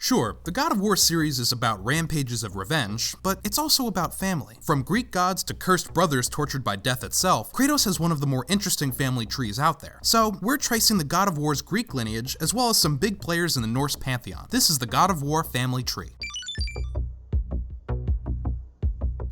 Sure, the God of War series is about rampages of revenge, but it's also about family. From Greek gods to cursed brothers tortured by death itself, Kratos has one of the more interesting family trees out there. So, we're tracing the God of War's Greek lineage, as well as some big players in the Norse pantheon. This is the God of War family tree.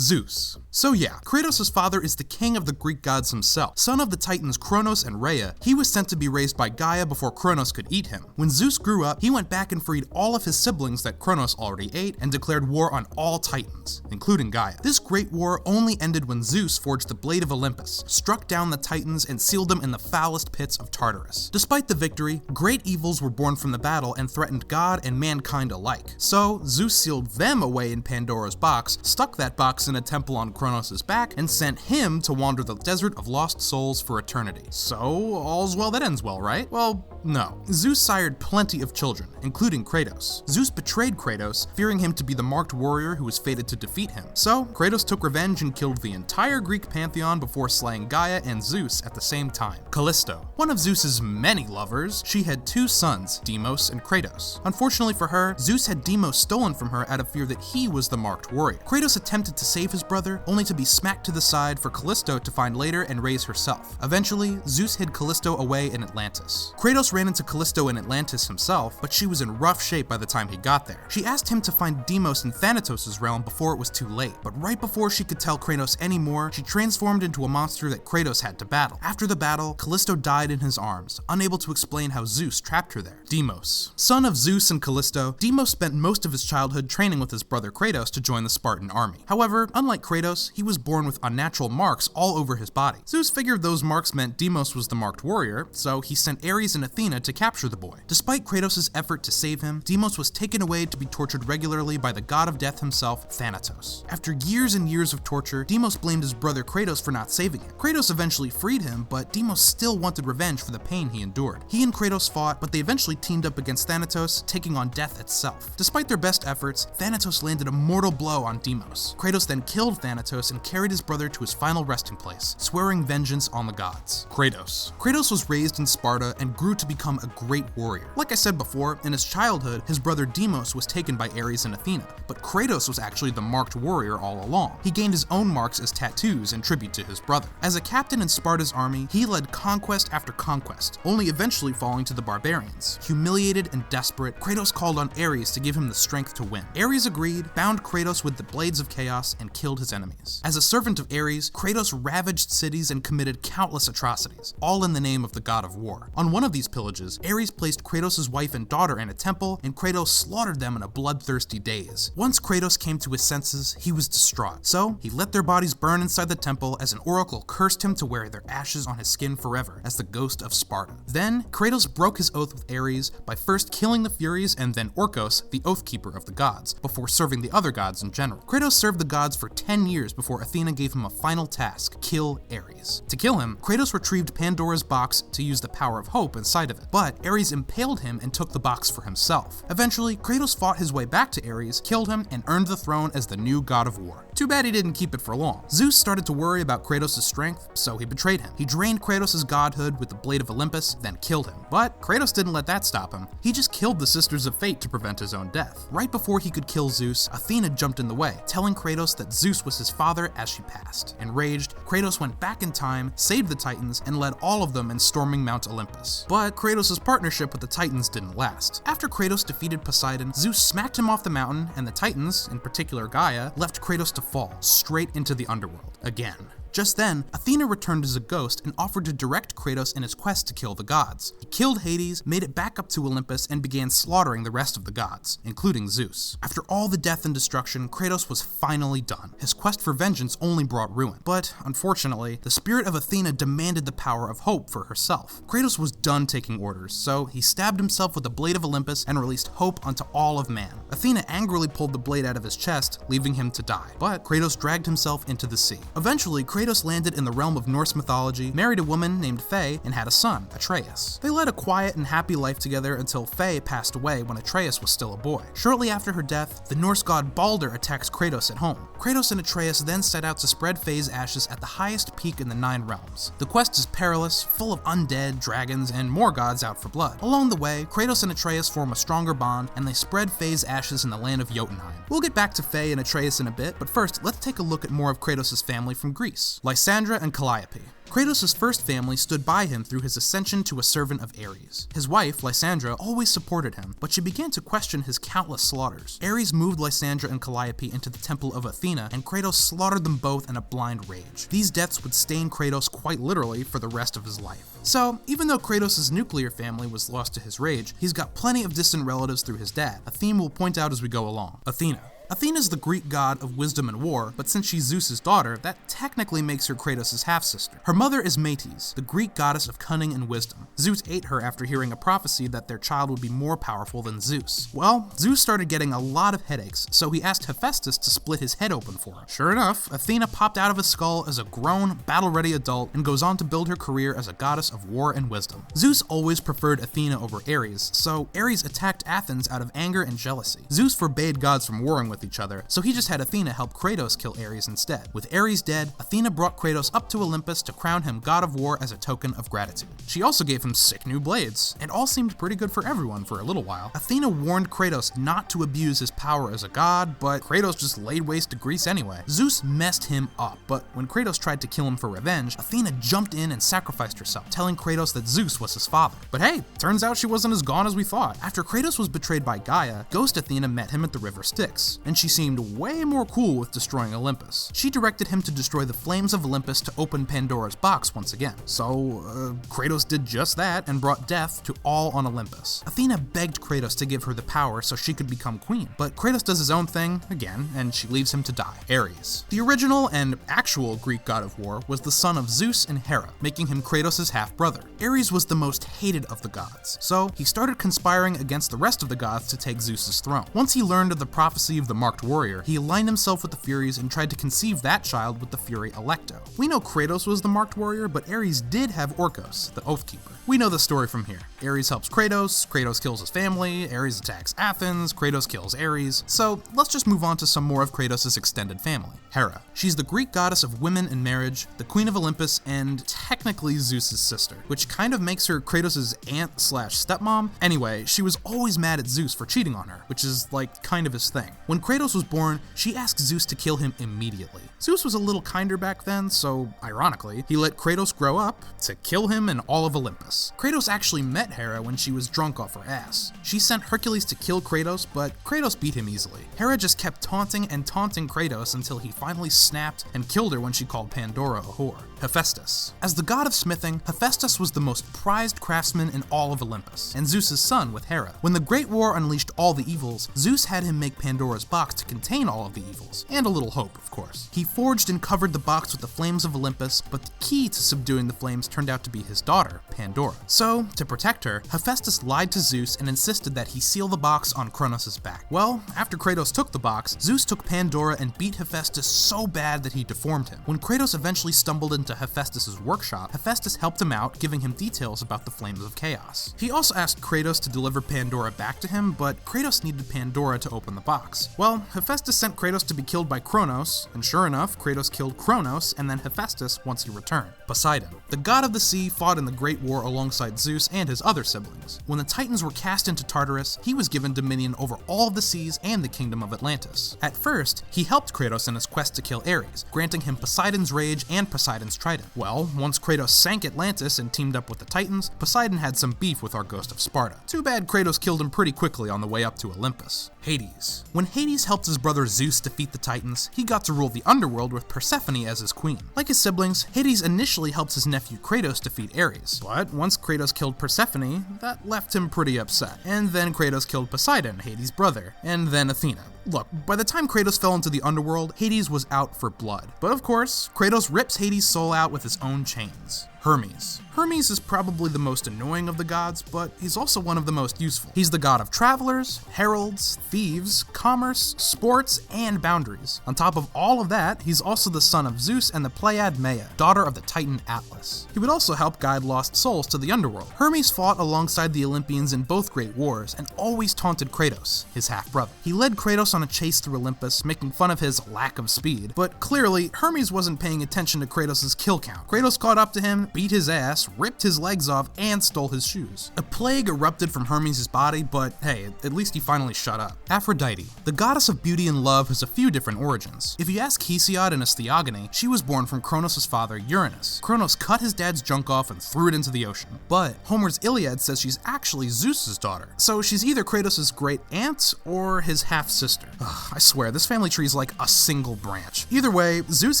Zeus. So yeah, Kratos' father is the king of the Greek gods himself. Son of the titans Kronos and Rhea, he was sent to be raised by Gaia before Kronos could eat him. When Zeus grew up, he went back and freed all of his siblings that Kronos already ate and declared war on all titans, including Gaia. This great war only ended when Zeus forged the Blade of Olympus, struck down the titans and sealed them in the foulest pits of Tartarus. Despite the victory, great evils were born from the battle and threatened God and mankind alike. So Zeus sealed them away in Pandora's box, stuck that box in a temple on Kronos' back, and sent him to wander the desert of lost souls for eternity. So, all's well that ends well, right? Well, no. Zeus sired plenty of children, including Kratos. Zeus betrayed Kratos, fearing him to be the marked warrior who was fated to defeat him. So, Kratos took revenge and killed the entire Greek pantheon before slaying Gaia and Zeus at the same time. Callisto. One of Zeus's many lovers, she had two sons, Deimos and Kratos. Unfortunately for her, Zeus had Deimos stolen from her out of fear that he was the marked warrior. Kratos attempted to save his brother, only to be smacked to the side for Callisto to find later and raise herself. Eventually, Zeus hid Callisto away in Atlantis. Kratos ran into Callisto in Atlantis himself, but she was in rough shape by the time he got there. She asked him to find Deimos in Thanatos' realm before it was too late, but right before she could tell Kratos anymore, she transformed into a monster that Kratos had to battle. After the battle, Callisto died in his arms, unable to explain how Zeus trapped her there. Deimos. Son of Zeus and Callisto, Deimos spent most of his childhood training with his brother Kratos to join the Spartan army. However, unlike Kratos, he was born with unnatural marks all over his body. Zeus figured those marks meant Deimos was the marked warrior, so he sent Ares and Athena to capture the boy. Despite Kratos' effort to save him, Deimos was taken away to be tortured regularly by the god of death himself, Thanatos. After years and years of torture, Deimos blamed his brother Kratos for not saving him. Kratos eventually freed him, but Deimos still wanted revenge for the pain he endured. He and Kratos fought, but they eventually teamed up against Thanatos, taking on death itself. Despite their best efforts, Thanatos landed a mortal blow on Deimos. Kratos then killed Thanatos and carried his brother to his final resting place, swearing vengeance on the gods. Kratos. Kratos was raised in Sparta and grew to become a great warrior. Like I said before, in his childhood, his brother Deimos was taken by Ares and Athena, but Kratos was actually the marked warrior all along. He gained his own marks as tattoos in tribute to his brother. As a captain in Sparta's army, he led conquest after conquest, only eventually falling to the barbarians. Humiliated and desperate, Kratos called on Ares to give him the strength to win. Ares agreed, bound Kratos with the Blades of Chaos, and killed his enemies. As a servant of Ares, Kratos ravaged cities and committed countless atrocities, all in the name of the god of war. On one of these pillages, Ares placed Kratos' wife and daughter in a temple, and Kratos slaughtered them in a bloodthirsty daze. Once Kratos came to his senses, he was distraught. So, he let their bodies burn inside the temple as an oracle cursed him to wear their ashes on his skin forever as the ghost of Sparta. Then, Kratos broke his oath with Ares by first killing the Furies and then Orcos, the Oathkeeper of the gods, before serving the other gods in general. Kratos served the gods for 10 years before Athena gave him a final task: kill Ares. To kill him, Kratos retrieved Pandora's box to use the power of hope inside of it, but Ares impaled him and took the box for himself. Eventually, Kratos fought his way back to Ares, killed him, and earned the throne as the new god of war. Too bad he didn't keep it for long. Zeus started to worry about Kratos' strength, so he betrayed him. He drained Kratos' godhood with the Blade of Olympus, then killed him. But Kratos didn't let that stop him. He just killed the Sisters of Fate to prevent his own death. Right before he could kill Zeus, Athena jumped in the way, telling Kratos that Zeus was his father as she passed. Enraged, Kratos went back in time, saved the Titans, and led all of them in storming Mount Olympus. But Kratos' partnership with the Titans didn't last. After Kratos defeated Poseidon, Zeus smacked him off the mountain, and the Titans, in particular Gaia, left Kratos to fall, straight into the underworld, again. Just then, Athena returned as a ghost and offered to direct Kratos in his quest to kill the gods. He killed Hades, made it back up to Olympus, and began slaughtering the rest of the gods, including Zeus. After all the death and destruction, Kratos was finally done. His quest for vengeance only brought ruin. But, unfortunately, the spirit of Athena demanded the power of hope for herself. Kratos was done taking orders, so he stabbed himself with the Blade of Olympus and released hope onto all of man. Athena angrily pulled the blade out of his chest, leaving him to die. But Kratos dragged himself into the sea. Eventually, Kratos landed in the realm of Norse mythology, married a woman named Fey, and had a son, Atreus. They led a quiet and happy life together until Fey passed away when Atreus was still a boy. Shortly after her death, the Norse god Balder attacks Kratos at home. Kratos and Atreus then set out to spread Fey's ashes at the highest peak in the 9 realms. The quest is perilous, full of undead, dragons, and more gods out for blood. Along the way, Kratos and Atreus form a stronger bond, and they spread Fey's ashes in the land of Jotunheim. We'll get back to Fey and Atreus in a bit, but first, let's take a look at more of Kratos' family from Greece, Lysandra and Calliope. Kratos' first family stood by him through his ascension to a servant of Ares. His wife, Lysandra, always supported him, but she began to question his countless slaughters. Ares moved Lysandra and Calliope into the temple of Athena, and Kratos slaughtered them both in a blind rage. These deaths would stain Kratos quite literally for the rest of his life. So, even though Kratos' nuclear family was lost to his rage, he's got plenty of distant relatives through his dad, a theme we'll point out as we go along. Athena. Athena's the Greek god of wisdom and war, but since she's Zeus's daughter, that technically makes her Kratos' half-sister. Her mother is Metis, the Greek goddess of cunning and wisdom. Zeus ate her after hearing a prophecy that their child would be more powerful than Zeus. Well, Zeus started getting a lot of headaches, so he asked Hephaestus to split his head open for him. Sure enough, Athena popped out of his skull as a grown, battle-ready adult and goes on to build her career as a goddess of war and wisdom. Zeus always preferred Athena over Ares, so Ares attacked Athens out of anger and jealousy. Zeus forbade gods from warring with each other, so he just had Athena help Kratos kill Ares instead. With Ares dead, Athena brought Kratos up to Olympus to crown him god of war as a token of gratitude. She also gave him sick new blades. It all seemed pretty good for everyone for a little while. Athena warned Kratos not to abuse his power as a god, but Kratos just laid waste to Greece anyway. Zeus messed him up, but when Kratos tried to kill him for revenge, Athena jumped in and sacrificed herself, telling Kratos that Zeus was his father. But hey, turns out she wasn't as gone as we thought. After Kratos was betrayed by Gaia, Ghost Athena met him at the river Styx, and she seemed way more cool with destroying Olympus. She directed him to destroy the flames of Olympus to open Pandora's box once again. So, Kratos did just that and brought death to all on Olympus. Athena begged Kratos to give her the power so she could become queen, but Kratos does his own thing again, and she leaves him to die. Ares. The original and actual Greek god of war was the son of Zeus and Hera, making him Kratos' half-brother. Ares was the most hated of the gods, so he started conspiring against the rest of the gods to take Zeus' throne. Once he learned of the prophecy of the marked warrior, he aligned himself with the Furies and tried to conceive that child with the Fury Alecto. We know Kratos was the marked warrior, but Ares did have Orcos, the Oathkeeper. We know the story from here. Ares helps Kratos kills his family, Ares attacks Athens, Kratos kills Ares. So let's just move on to some more of Kratos' extended family. Hera. She's the Greek goddess of women and marriage, the queen of Olympus, and technically Zeus' sister, which kind of makes her Kratos' aunt/stepmom. Anyway, she was always mad at Zeus for cheating on her, which is like kind of his thing. When Kratos was born, she asked Zeus to kill him immediately. Zeus was a little kinder back then, so ironically, he let Kratos grow up to kill him and all of Olympus. Kratos actually met Hera when she was drunk off her ass. She sent Hercules to kill Kratos, but Kratos beat him easily. Hera just kept taunting and taunting Kratos until he finally snapped and killed her when she called Pandora a whore. Hephaestus. As the god of smithing, Hephaestus was the most prized craftsman in all of Olympus, and Zeus' son with Hera. When the Great War unleashed all the evils, Zeus had him make Pandora's box to contain all of the evils, and a little hope, of course. He forged and covered the box with the flames of Olympus, but the key to subduing the flames turned out to be his daughter, Pandora. So, to protect her, Hephaestus lied to Zeus and insisted that he seal the box on Kronos' back. Well, after Kratos took the box, Zeus took Pandora and beat Hephaestus so bad that he deformed him. When Kratos eventually stumbled into Hephaestus' workshop, Hephaestus helped him out, giving him details about the flames of chaos. He also asked Kratos to deliver Pandora back to him, but Kratos needed Pandora to open the box. Well, Hephaestus sent Kratos to be killed by Kronos, and sure enough, Kratos killed Kronos and then Hephaestus once he returned. Poseidon. The god of the sea fought in the Great War alongside Zeus and his other siblings. When the Titans were cast into Tartarus, he was given dominion over all of the seas and the kingdom of Atlantis. At first, he helped Kratos in his quest to kill Ares, granting him Poseidon's rage and Poseidon's trident. Well, once Kratos sank Atlantis and teamed up with the Titans, Poseidon had some beef with our ghost of Sparta. Too bad Kratos killed him pretty quickly on the way up to Olympus. Hades. When Hades helped his brother Zeus defeat the Titans, he got to rule the underworld with Persephone as his queen. Like his siblings, Hades initially helped his nephew Kratos defeat Ares, but once Kratos killed Persephone, that left him pretty upset. And then Kratos killed Poseidon, Hades' brother, and then Athena. Look, by the time Kratos fell into the underworld, Hades was out for blood. But of course, Kratos rips Hades' soul out with his own chains. Hermes. Hermes is probably the most annoying of the gods, but he's also one of the most useful. He's the god of travelers, heralds, thieves, commerce, sports, and boundaries. On top of all of that, he's also the son of Zeus and the Pleiad Maia, daughter of the Titan Atlas. He would also help guide lost souls to the underworld. Hermes fought alongside the Olympians in both great wars and always taunted Kratos, his half-brother. He led Kratos on a chase through Olympus, making fun of his lack of speed, but clearly, Hermes wasn't paying attention to Kratos' kill count. Kratos caught up to him, beat his ass, ripped his legs off, and stole his shoes. A plague erupted from Hermes' body, but hey, at least he finally shut up. Aphrodite. The goddess of beauty and love has a few different origins. If you ask Hesiod in his Theogony, she was born from Kronos' father, Uranus. Kronos cut his dad's junk off and threw it into the ocean. But Homer's Iliad says she's actually Zeus' daughter, so she's either Kratos' great aunt or his half-sister. I swear, this family tree is like a single branch. Either way, Zeus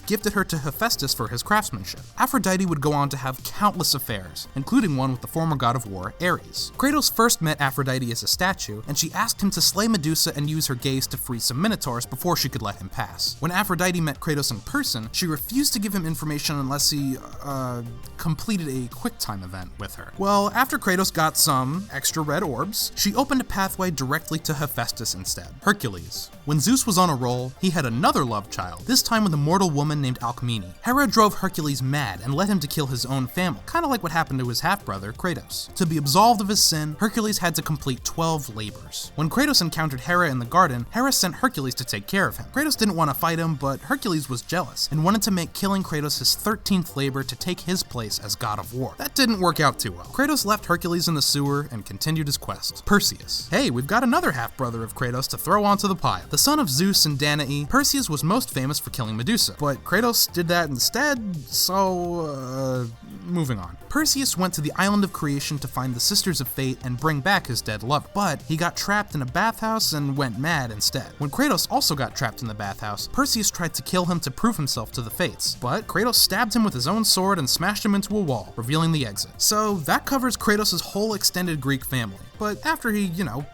gifted her to Hephaestus for his craftsmanship. Aphrodite would go on to have countless affairs, including one with the former god of war, Ares. Kratos first met Aphrodite as a statue, and she asked him to slay Medusa and use her gaze to free some minotaurs before she could let him pass. When Aphrodite met Kratos in person, she refused to give him information unless he, completed a QuickTime event with her. Well, after Kratos got some extra red orbs, she opened a pathway directly to Hephaestus instead. Hercules. When Zeus was on a roll, he had another love child, this time with a mortal woman named Alcmene. Hera drove Hercules mad and led him to kill his own family, kind of like what happened to his half-brother, Kratos. To be absolved of his sin, Hercules had to complete 12 labors. When Kratos encountered Hera in the garden, Hera sent Hercules to take care of him. Kratos didn't want to fight him, but Hercules was jealous and wanted to make killing Kratos his 13th labor to take his place as god of war. That didn't work out too well. Kratos left Hercules in the sewer and continued his quest. Perseus. Hey, we've got another half-brother of Kratos to throw onto the pile. The son of Zeus and Danae, Perseus was most famous for killing Medusa, but Kratos did that instead, so, moving on. Perseus went to the Island of Creation to find the Sisters of Fate and bring back his dead lover, but he got trapped in a bathhouse and went mad instead. When Kratos also got trapped in the bathhouse, Perseus tried to kill him to prove himself to the Fates, but Kratos stabbed him with his own sword and smashed him into a wall, revealing the exit. So that covers Kratos' whole extended Greek family. But after he,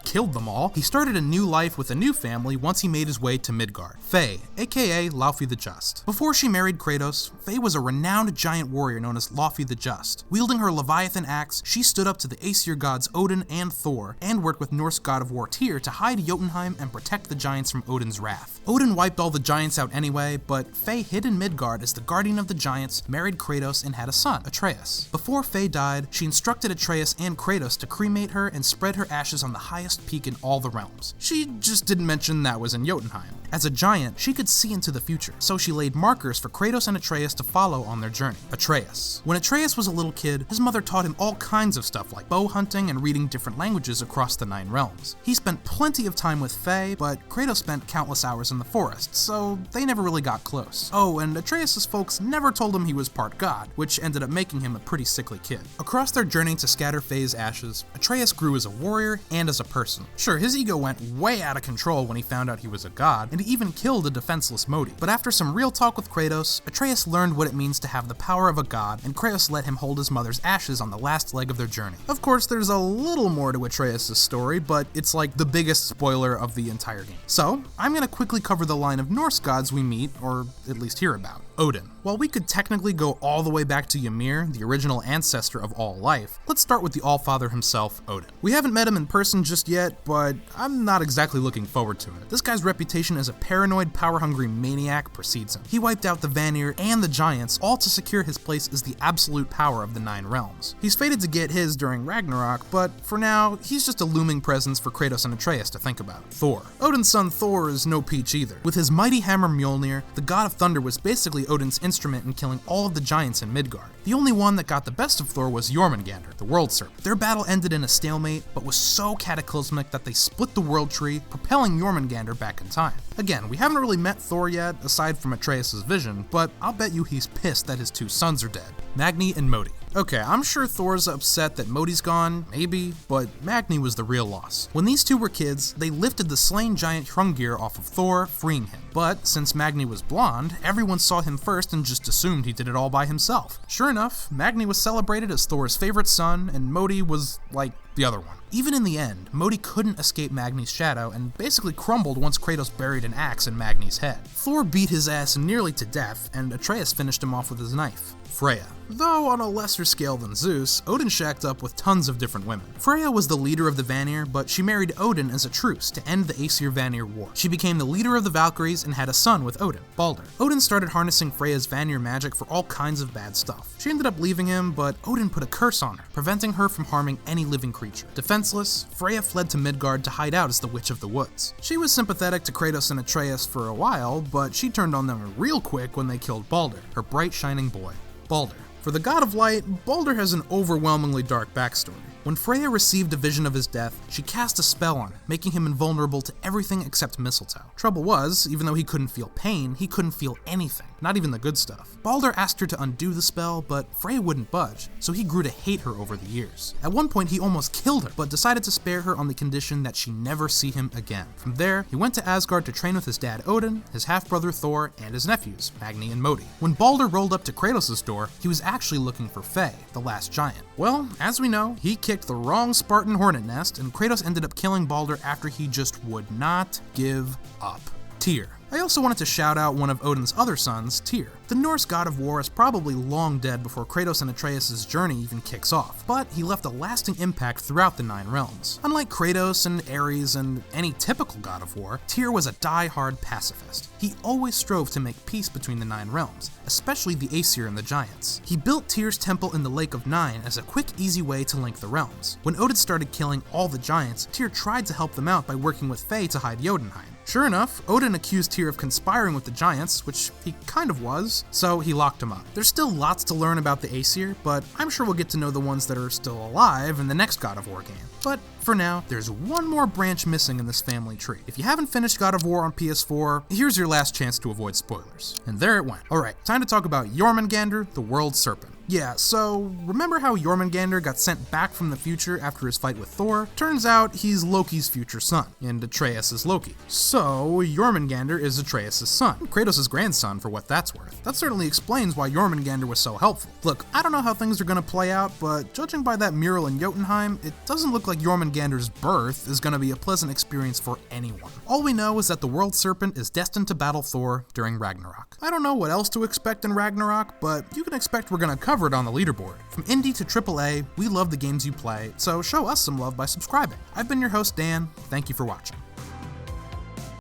killed them all, he started a new life with a new family once he made his way to Midgard. Fey, aka Laufey the Just. Before she married Kratos, Fey was a renowned giant warrior known as Laufey the Just. Wielding her Leviathan axe, she stood up to the Aesir gods Odin and Thor, and worked with Norse god of war Tyr to hide Jotunheim and protect the giants from Odin's wrath. Odin wiped all the giants out anyway, but Fey hid in Midgard as the guardian of the giants, married Kratos, and had a son, Atreus. Before Fey died, she instructed Atreus and Kratos to cremate her and spread her ashes on the highest peak in all the realms. She just didn't mention that was in Jotunheim. As a giant, she could see into the future, so she laid markers for Kratos and Atreus to follow on their journey. Atreus. When Atreus was a little kid, his mother taught him all kinds of stuff like bow hunting and reading different languages across the 9 realms. He spent plenty of time with Fey, but Kratos spent countless hours in the forest, so they never really got close. Oh, and Atreus' folks never told him he was part god, which ended up making him a pretty sickly kid. Across their journey to scatter Fey's ashes, Atreus grew as a warrior and as a person. Sure, his ego went way out of control when he found out he was a god, and he even killed a defenseless Modi. But after some real talk with Kratos, Atreus learned what it means to have the power of a god, and Kratos let him hold his mother's ashes on the last leg of their journey. Of course, there's a little more to Atreus' story, but it's like the biggest spoiler of the entire game. So, I'm gonna quickly cover the line of Norse gods we meet, or at least hear about. Odin. While we could technically go all the way back to Ymir, the original ancestor of all life, let's start with the Allfather himself, Odin. We haven't met him in person just yet, but I'm not exactly looking forward to it. This guy's reputation as a paranoid, power-hungry maniac precedes him. He wiped out the Vanir and the Giants, all to secure his place as the absolute power of the 9 realms. He's fated to get his during Ragnarok, but for now, he's just a looming presence for Kratos and Atreus to think about. Thor. Odin's son Thor is no peach either. With his mighty hammer Mjolnir, the god of thunder was basically Odin's instrument in killing all of the giants in Midgard. The only one that got the best of Thor was Jormungandr, the world serpent. Their battle ended in a stalemate, but was so cataclysmic that they split the world tree, propelling Jormungandr back in time. Again, we haven't really met Thor yet, aside from Atreus' vision, but I'll bet you he's pissed that his 2 sons are dead. Magni and Modi. Okay, I'm sure Thor's upset that Modi's gone, maybe, but Magni was the real loss. When these 2 were kids, they lifted the slain giant Hrungnir off of Thor, freeing him. But since Magni was blonde, everyone saw him first and just assumed he did it all by himself. Sure enough, Magni was celebrated as Thor's favorite son, and Modi was, like, the other one. Even in the end, Modi couldn't escape Magni's shadow and basically crumbled once Kratos buried an axe in Magni's head. Thor beat his ass nearly to death, and Atreus finished him off with his knife. Freya. Though on a lesser scale than Zeus, Odin shacked up with tons of different women. Freya was the leader of the Vanir, but she married Odin as a truce to end the Aesir-Vanir war. She became the leader of the Valkyries and had a son with Odin, Balder. Odin started harnessing Freya's Vanir magic for all kinds of bad stuff. She ended up leaving him, but Odin put a curse on her, preventing her from harming any living creature. Defenseless, Freya fled to Midgard to hide out as the Witch of the Woods. She was sympathetic to Kratos and Atreus for a while, but she turned on them real quick when they killed Balder, her bright shining boy. Balder. For the god of light, Balder has an overwhelmingly dark backstory. When Freya received a vision of his death, she cast a spell on him, making him invulnerable to everything except mistletoe. Trouble was, even though he couldn't feel pain, he couldn't feel anything, not even the good stuff. Balder asked her to undo the spell, but Freya wouldn't budge, so he grew to hate her over the years. At one point, he almost killed her, but decided to spare her on the condition that she never see him again. From there, he went to Asgard to train with his dad Odin, his half-brother Thor, and his nephews, Magni and Modi. When Balder rolled up to Kratos' door, he was actually looking for Fey, the last giant. Well, as we know, he kicked the wrong Spartan hornet nest, and Kratos ended up killing Balder after he just would not give up. Tyr. I also wanted to shout out one of Odin's other sons, Tyr. The Norse god of war is probably long dead before Kratos and Atreus' journey even kicks off, but he left a lasting impact throughout the 9 realms. Unlike Kratos and Ares and any typical god of war, Tyr was a die-hard pacifist. He always strove to make peace between the 9 realms, especially the Aesir and the Giants. He built Tyr's temple in the Lake of Nine as a quick, easy way to link the realms. When Odin started killing all the giants, Tyr tried to help them out by working with Fey to hide Jotunheim. Sure enough, Odin accused Tyr of conspiring with the giants, which he kind of was, so he locked him up. There's still lots to learn about the Aesir, but I'm sure we'll get to know the ones that are still alive in the next God of War game. But for now, there's one more branch missing in this family tree. If you haven't finished God of War on PS4, here's your last chance to avoid spoilers. And there it went. Alright, time to talk about Jormungandr, the World Serpent. Yeah, so remember how Jormungandr got sent back from the future after his fight with Thor? Turns out he's Loki's future son, and Atreus is Loki. So Jormungandr is Atreus' son, Kratos' grandson for what that's worth. That certainly explains why Jormungandr was so helpful. Look, I don't know how things are gonna play out, but judging by that mural in Jotunheim, it doesn't look like Jormungandr's birth is gonna be a pleasant experience for anyone. All we know is that the World Serpent is destined to battle Thor during Ragnarok. I don't know what else to expect in Ragnarok, but you can expect we're gonna cover it on the leaderboard. From indie to AAA, we love the games you play, so show us some love by subscribing. I've been your host, Dan. Thank you for watching.